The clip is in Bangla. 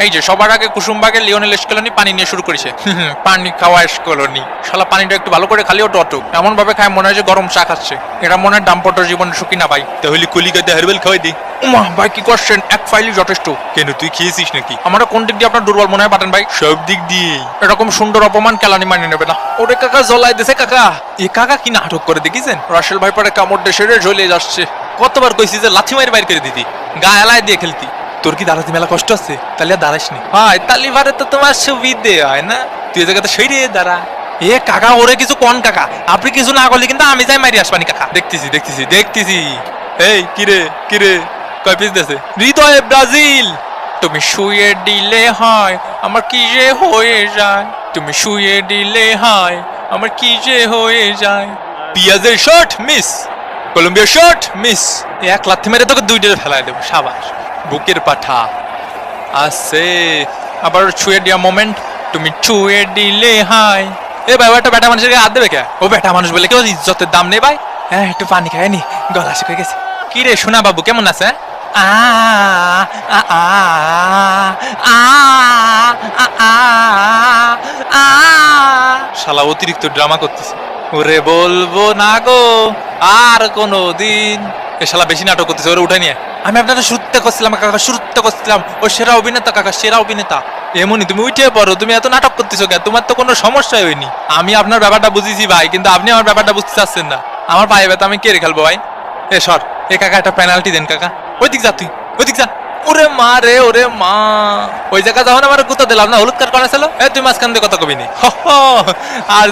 এই যে সবার আগে কুসুমবাগের লিওনেল স্কেলনি পানি নিয়ে শুরু করেছে। পানি খাওয়া স্কেলনি শালা পানিটা একটু ভালো করে খালিও টটক এমন ভাবে খায় মনে হয় যে গরম চা খাচ্ছে। এরা মনে হয় ডাম্পটর জীবনের সুখী না ভাই। তাহলে কলিকাতা হারবেল খাওয়াই দি। উমা ভাই কি করছেন, এক ফাইলই যথেষ্ট। কেন তুই খেয়েছিস নাকি? আমার কোন দিক দিয়ে আপনার দুর্বল মনে হয় বাটেন ভাই? সব দিক দিয়েই। এরকম সুন্দর অপমান কেলানি মানে নেবে না। ওরে কাকা জ্বলাই দিছে কাকা। এ কাকা কি নাটক করে দেখিছেন? রাসেল ভাই পরে কামড় দেশে জ্বলিয়ে যাচ্ছে। কতবার কইছি যে লাথি মারি বাইর করে দিতি, গা এলায় দিয়ে খেলতি। তোর কি দাঁড়াতে মেলা কষ্ট আছে? তাহলে আর দাঁড়াস নি। হয় তালিবারে তো তোমার সুবিধে হয় না। তুই এ জায়গাতে সেই রে দাঁড়া। এ কাকা ওরে কিছু কোন কাকা, আপনি কিছু না করলে কিন্তু আমি যাই মারি আসবানি কাকা। দেখতেছি দেখতেছি দেখতেছি। এই কিরে কিরে কয় পিস দেছে? হৃদয়ে ব্রাজিল। তুমি শুয়ে দিলে হয় আমার কি যে হয়ে যায়, তুমি শুয়ে দিলে হয় আমার কি যে হয়ে যায়। পিয়াজের শট মিস, কলম্বিয়ার শট মিস। এক লাথি মেরে তোকে দুইটারে ফেলায় দেবো সাবাস। বুকের পাঠা আছে। আবার ছুঁয়ে দেওয়া মোমেন্ট, তুমি ছুঁয়ে দিলে হয়। এ ভাই একটা বেটা মানুষের গায়ে হাত দেবে কে? ও বেটা মানুষ বলে কেউ ইজ্জতের দাম নেই ভাই। হ্যাঁ একটু পানি খায় নি, গলা শুকিয়ে গেছে। কি রে সোনা বাবু কেমন আছে? শালা অতিরিক্ত ড্রামা করতেছে। ওরে বলবো না গো আর কোনো দিন। এ শালা বেশি নাটক করতেছে, ওরে উঠাই নিয়ে। আমি আপনারা শুরুতে করছিলাম কাকা, শুরুতে করছিলাম ও সেরা অভিনেতা কাকা, সেরা অভিনেতা। এমনই তুমি উঠে পড়ো, তুমি এত নাটক করতেছো কেন? তোমার তো কোনো সমস্যাই হয়নি। আমি আপনার ব্যাপারটা বুঝেছি ভাই, কিন্তু আপনি আমার ব্যাপারটা বুঝতে চাচ্ছেন না। আমার পায়ে ব্যথা, আমি কে রে খেলবো ভাই? এ সর, এ কাকা একটা পেনাল্টি দেন কাকা। ওই দিক যা তুই, ওই দিক যা। ওরে মা রে, ওরে মা। ওই জায়গা যখন আমার গুতা দিলাম না, হলুদ কার্ড করা ছিল। এ তুই মাঝখান দিয়ে কথা কবি নি। আর